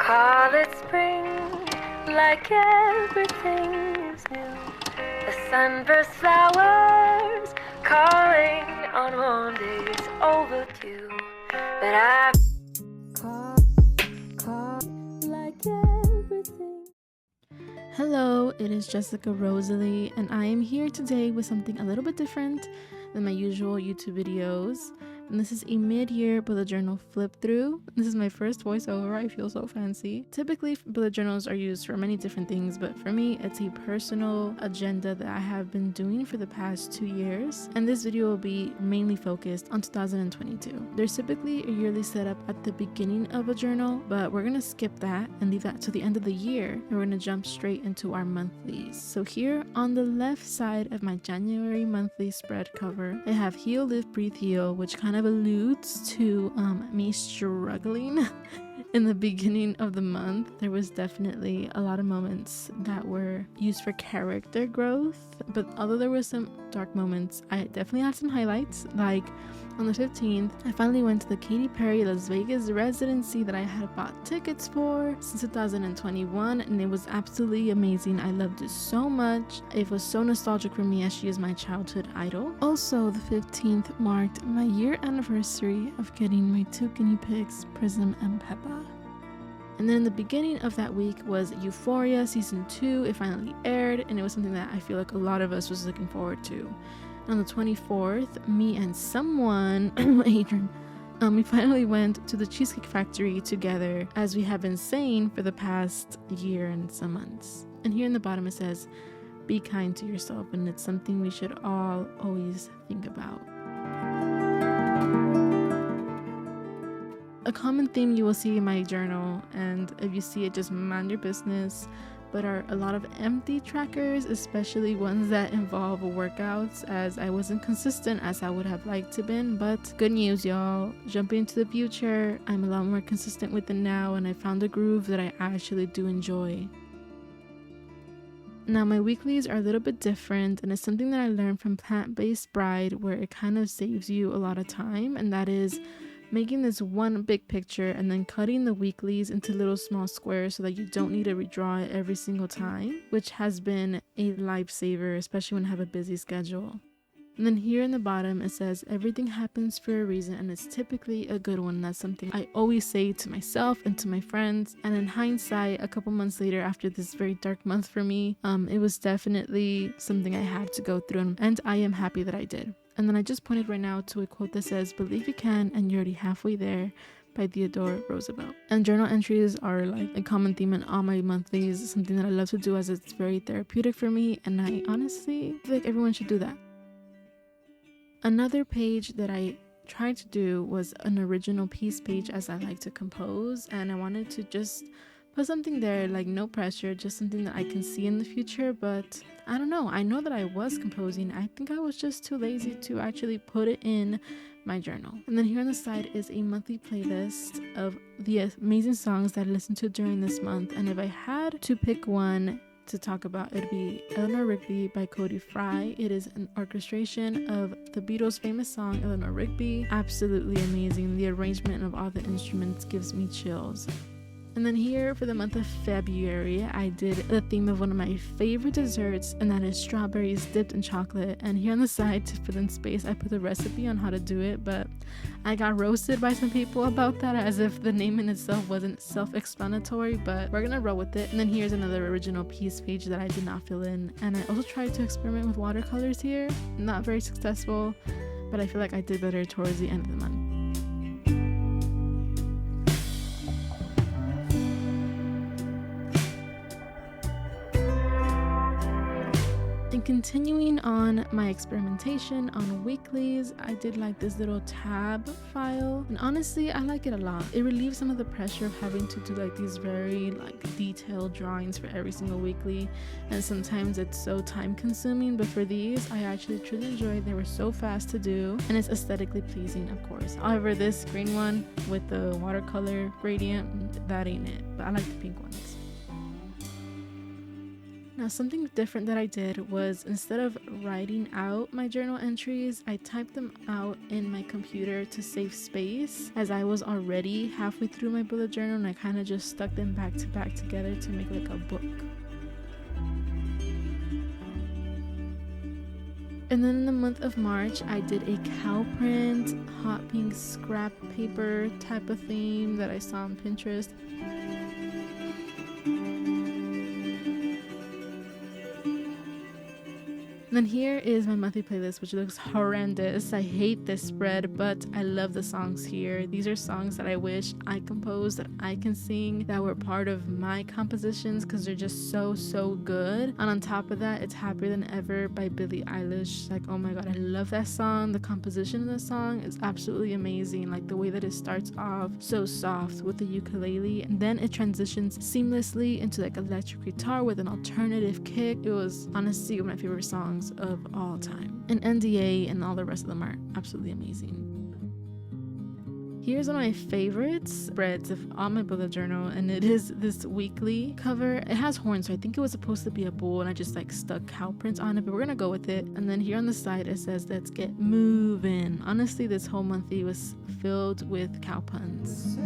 Call it spring, like everything is new. The sunburst flowers calling on warm days overdue. But I call like everything. Hello, it is Jessica Rosalie, and I am here today with something a little bit different than my usual YouTube videos. And this is a mid-year bullet journal flip through. This is my first voiceover. I feel so fancy. Typically, bullet journals are used for many different things, but for me, it's a personal agenda that I have been doing for the past 2 years. And this video will be mainly focused on 2022. There's typically a yearly setup at the beginning of a journal, but we're gonna skip that and leave that to the end of the year. And we're gonna jump straight into our monthlies. So here on the left side of my January monthly spread cover, I have Heal, Live, Breathe, Heal, which kind of alludes to me struggling in the beginning of the month. There was definitely a lot of moments that were used for character growth, but although there were some dark moments, I definitely had some highlights. Like on the 15th, I finally went to the Katy Perry Las Vegas residency that I had bought tickets for since 2021, and it was absolutely amazing. I loved it so much. It was so nostalgic for me as she is my childhood idol. Also, the 15th marked my year anniversary of getting my 2 guinea pigs, Prism and Peppa. And then in the beginning of that week was Euphoria Season 2. It finally aired, and it was something that I feel like a lot of us was looking forward to. On the 24th, me and someone, Adrian, we finally went to the Cheesecake Factory together, as we have been saying for the past year and some months. And here in the bottom it says, be kind to yourself, and it's something we should all always think about. A common theme you will see in my journal, and if you see it, just mind your business, but are a lot of empty trackers, especially ones that involve workouts, as I wasn't consistent as I would have liked to been. But good news, y'all, jumping into the future, I'm a lot more consistent with it now, and I found a groove that I actually do enjoy. Now my weeklies are a little bit different, and it's something that I learned from Plant-Based Bride, where it kind of saves you a lot of time, and that is making this one big picture and then cutting the weeklies into little small squares so that you don't need to redraw it every single time, which has been a lifesaver, especially when I have a busy schedule. And then here in the bottom it says everything happens for a reason, and it's typically a good one. That's something I always say to myself and to my friends, and in hindsight, a couple months later after this very dark month for me, it was definitely something I had to go through, and I am happy that I did. And then I just pointed right now to a quote that says, believe you can and you're already halfway there, by Theodore Roosevelt. And journal entries are like a common theme in all my monthlies, something that I love to do as it's very therapeutic for me, and I honestly feel like everyone should do that. Another page that I tried to do was an original piece page, as I like to compose, and I wanted to just put something there, like no pressure, just something that I can see in the future. But I don't know, I know that I was composing. I think I was just too lazy to actually put it in my journal. And then here on the side is a monthly playlist of the amazing songs that I listened to during this month, and if I had to pick one to talk about, it'd be Eleanor Rigby by Cody Fry. It is an orchestration of the Beatles' famous song Eleanor Rigby. Absolutely amazing. The arrangement of all the instruments gives me chills. And then here for the month of February, I did the theme of one of my favorite desserts, and that is strawberries dipped in chocolate. And here on the side, to fill in space, I put the recipe on how to do it, but I got roasted by some people about that, as if the name in itself wasn't self-explanatory, but we're gonna roll with it. And then here's another original piece page that I did not fill in. And I also tried to experiment with watercolors here. Not very successful, but I feel like I did better towards the end of the month. And continuing on my experimentation on weeklies, I did like this little tab file, and honestly I like it a lot. It relieves some of the pressure of having to do like these very like detailed drawings for every single weekly, and sometimes it's so time consuming, but for these I actually truly enjoyed. They were so fast to do, and it's aesthetically pleasing, of course. However, this green one with the watercolor gradient, that ain't it, but I like the pink ones. Now, something different that I did was instead of writing out my journal entries, I typed them out in my computer to save space, as I was already halfway through my bullet journal and I kind of just stuck them back to back together to make like a book. And then in the month of March, I did a cow print, hot pink scrap paper type of theme that I saw on Pinterest. And then here is my monthly playlist, which looks horrendous. I hate this spread, but I love the songs here. These are songs that I wish I composed, that I can sing, that were part of my compositions, because they're just so good. And on top of that, it's Happier Than Ever by Billie Eilish. Like, oh my god, I love that song. The composition of the song is absolutely amazing. Like the way that it starts off so soft with the ukulele, and then it transitions seamlessly into like electric guitar with an alternative kick. It was honestly one of my favorite songs of all time. And NDA and all the rest of them are absolutely amazing. Here's one of my favorite spreads of all my bullet journal, and it is this weekly cover. It has horns, so I think it was supposed to be a bull, and I just like stuck cow prints on it, but we're gonna go with it. And then here on the side it says, let's get moving. Honestly, this whole monthly was filled with cow puns.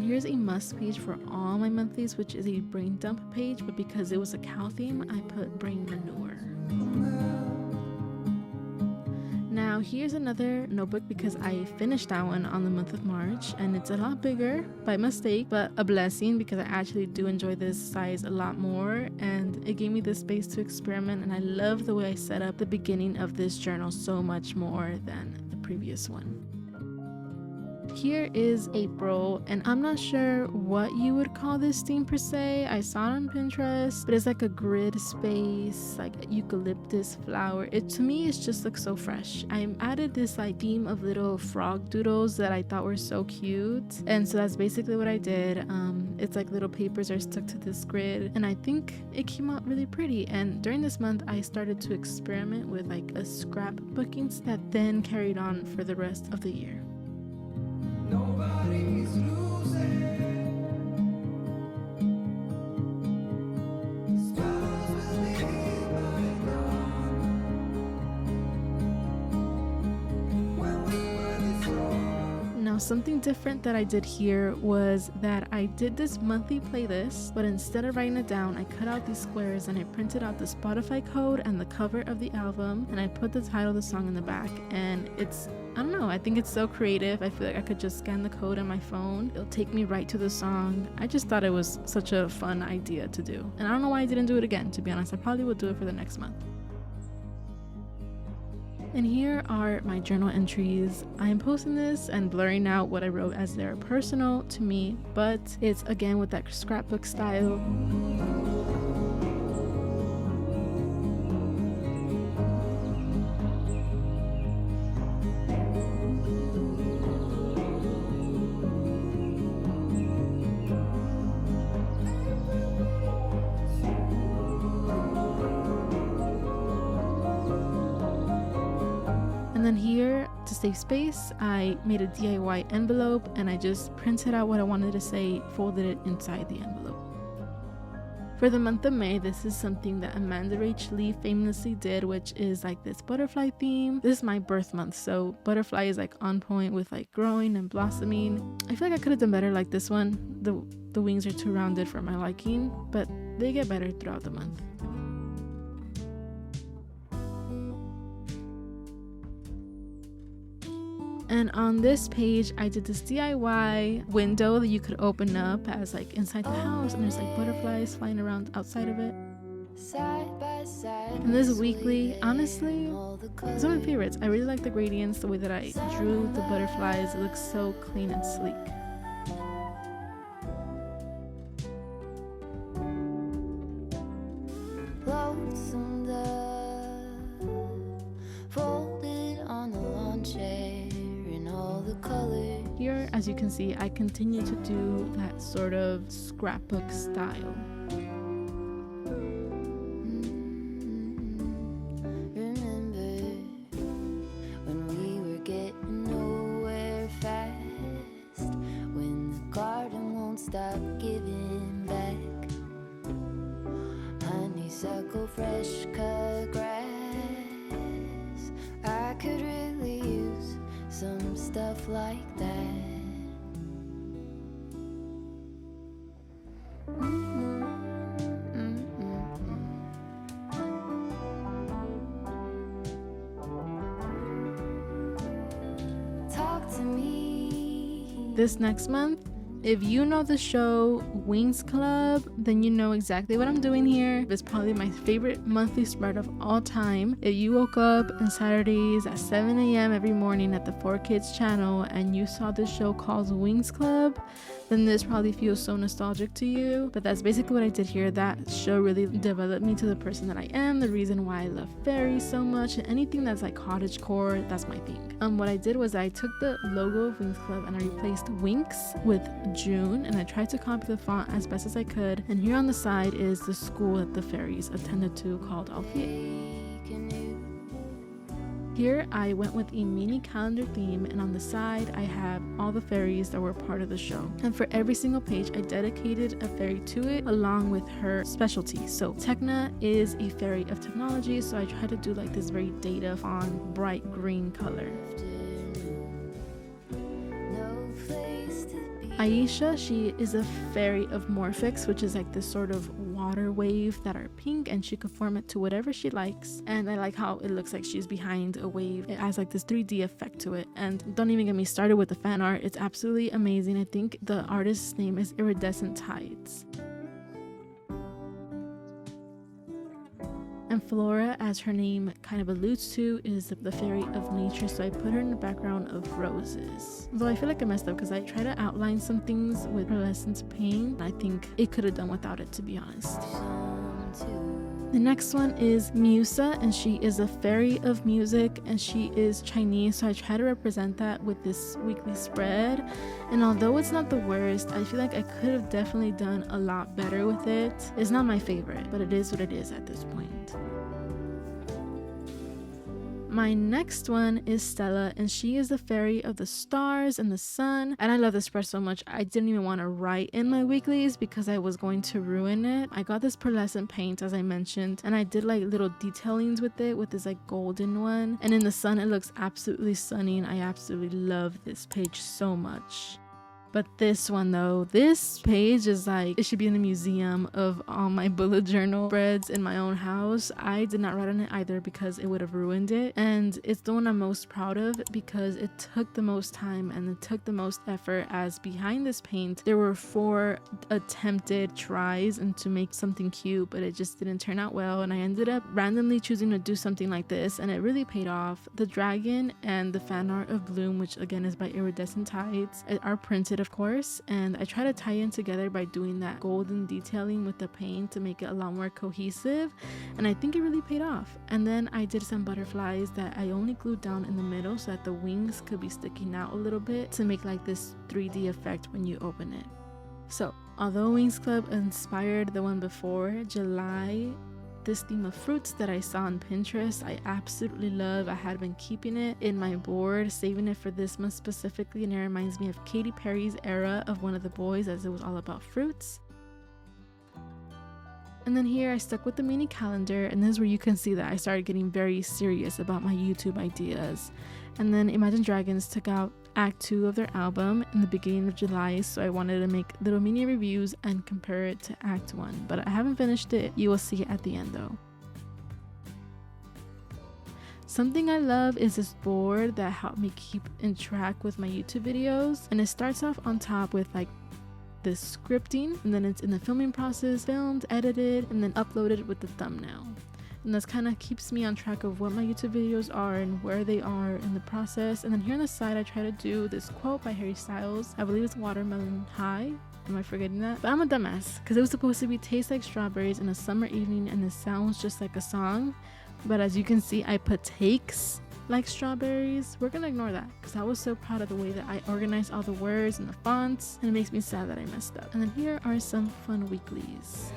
Here's a must page for all my monthlies, which is a brain dump page, but because it was a cow theme, I put brain manure. Now here's another notebook because I finished that one on the month of March, and it's a lot bigger by mistake, but a blessing because I actually do enjoy this size a lot more, and it gave me the space to experiment, and I love the way I set up the beginning of this journal so much more than the previous one. Here is April, and I'm not sure what you would call this theme per se. I saw it on Pinterest, but it's like a grid space, like a eucalyptus flower. It to me, it just looks so fresh. I added this like theme of little frog doodles that I thought were so cute, and so that's basically what I did. It's like little papers are stuck to this grid, and I think it came out really pretty. And during this month, I started to experiment with like a scrapbooking that then carried on for the rest of the year. Nobody's losing. Now, something different that I did here was that I did this monthly playlist, but instead of writing it down, I cut out these squares and I printed out the Spotify code and the cover of the album, and I put the title of the song in the back. And I don't know, I think it's so creative. I feel like I could just scan the code on my phone. It'll take me right to the song. I just thought it was such a fun idea to do. And I don't know why I didn't do it again, to be honest. I probably would do it for the next month. And here are my journal entries. I am posting this and blurring out what I wrote as they're personal to me, but it's again with that scrapbook style. And then here, to save space, I made a DIY envelope and I just printed out what I wanted to say, folded it inside the envelope. For the month of May, this is something that Amanda Rach Lee famously did, which is like this butterfly theme. This is my birth month, so butterfly is like on point with like growing and blossoming. I feel like I could have done better like this one. The wings are too rounded for my liking, but they get better throughout the month. And on this page, I did this DIY window that you could open up as like inside the house, and there's like butterflies flying around outside of it. And this weekly, honestly, it's one of my favorites. I really like the gradients, the way that I drew the butterflies. It looks so clean and sleek. Here, as you can see, I continue to do that sort of scrapbook style. Typical fresh cut grass. I could really use some stuff like that. Talk to me. This next month, if you know the show Wings Club, then you know exactly what I'm doing here. It's probably my favorite monthly spread of all time. If you woke up on Saturdays at 7 a.m. every morning at the 4Kids channel and you saw this show called Wings Club, then this probably feels so nostalgic to you. But that's basically what I did here. That show really developed me to the person that I am, the reason why I love fairies so much, and anything that's like cottagecore, that's my thing. What I did was I took the logo of Wings Club and I replaced Winks with June, and I tried to copy the font as best as I could. And here on the side is the school that the fairies attended to called Alfie. Here I went with a mini calendar theme, and on the side I have all the fairies that were part of the show. And for every single page I dedicated a fairy to it along with her specialty. So Techna is a fairy of technology, so I tried to do like this very data font, bright green color. Aisha, she is a fairy of morphics, which is like this sort of water wave that are pink, and she could form it to whatever she likes. And I like how it looks like she's behind a wave. It has like this 3D effect to it. And don't even get me started with the fan art. It's absolutely amazing. I think the artist's name is Iridescent Tides. And Flora, as her name kind of alludes to, is the fairy of nature, so I put her in the background of roses. Though I feel like I messed up because I tried to outline some things with pearlescent paint. I think it could have done without it, to be honest. The next one is Musa, and she is a fairy of music, and she is Chinese, so I try to represent that with this weekly spread. And although it's not the worst, I feel like I could have definitely done a lot better with it. It's not my favorite, but it is what it is at this point. My next one is Stella, and she is the fairy of the stars and the sun. And I love this spread so much, I didn't even want to write in my weeklies because I was going to ruin it. I got this pearlescent paint, as I mentioned, and I did like little detailings with it, with this like golden one. And in the sun, it looks absolutely stunning. I absolutely love this page so much. But this one though, this page is like, it should be in the museum of all my bullet journal spreads in my own house. I did not write on it either because it would have ruined it. And it's the one I'm most proud of because it took the most time and it took the most effort, as behind this paint, there were 4 attempted tries and to make something cute, but it just didn't turn out well. And I ended up randomly choosing to do something like this, and it really paid off. The dragon and the fan art of Bloom, which again is by Iridescent Tides, are printed of course, and I try to tie in together by doing that golden detailing with the paint to make it a lot more cohesive, and I think it really paid off. And then I did some butterflies that I only glued down in the middle so that the wings could be sticking out a little bit to make like this 3D effect when you open it. So although Wings Club inspired the one before, July, this theme of fruits that I saw on Pinterest, I absolutely love. I had been keeping it in my board, saving it for this month specifically, and it reminds me of Katy Perry's era of One of the Boys, as it was all about fruits. And then here I stuck with the mini calendar, and this is where you can see that I started getting very serious about my YouTube ideas. And then Imagine Dragons took out Act 2 of their album in the beginning of July, so I wanted to make little mini reviews and compare it to Act 1, but I haven't finished it. You will see it at the end though. Something I love is this board that helped me keep in track with my YouTube videos, and it starts off on top with like this scripting, and then it's in the filming process, filmed, edited, and then uploaded with the thumbnail. And this kind of keeps me on track of what my YouTube videos are and where they are in the process. And then here on the side, I try to do this quote by Harry Styles. I believe it's Watermelon High. Am I forgetting that? But I'm a dumbass because it was supposed to be taste like strawberries in a summer evening, and it sounds just like a song. But as you can see, I put takes like strawberries. We're gonna ignore that because I was so proud of the way that I organized all the words and the fonts, and it makes me sad that I messed up. And then here are some fun weeklies.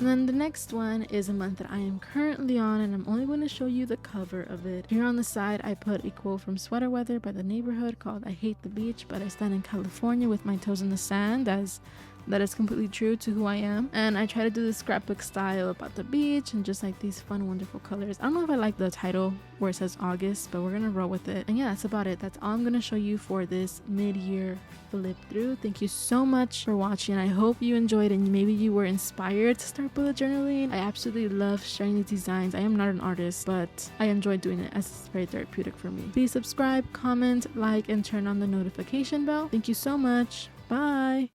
And then the next one is a month that I am currently on, and I'm only going to show you the cover of it. Here on the side I put a quote from Sweater Weather by The Neighborhood called "I hate the beach, but I stand in California with my toes in the sand," as that is completely true to who I am. And I try to do this scrapbook style about the beach and just like these fun, wonderful colors. I don't know if I like the title where it says August, but we're gonna roll with it. And yeah, that's about it. That's all I'm gonna show you for this mid-year flip through. Thank you so much for watching. I hope you enjoyed and maybe you were inspired to start bullet journaling. I absolutely love sharing these designs. I am not an artist, but I enjoy doing it as it's very therapeutic for me. Please subscribe, comment, like, and turn on the notification bell. Thank you so much. Bye.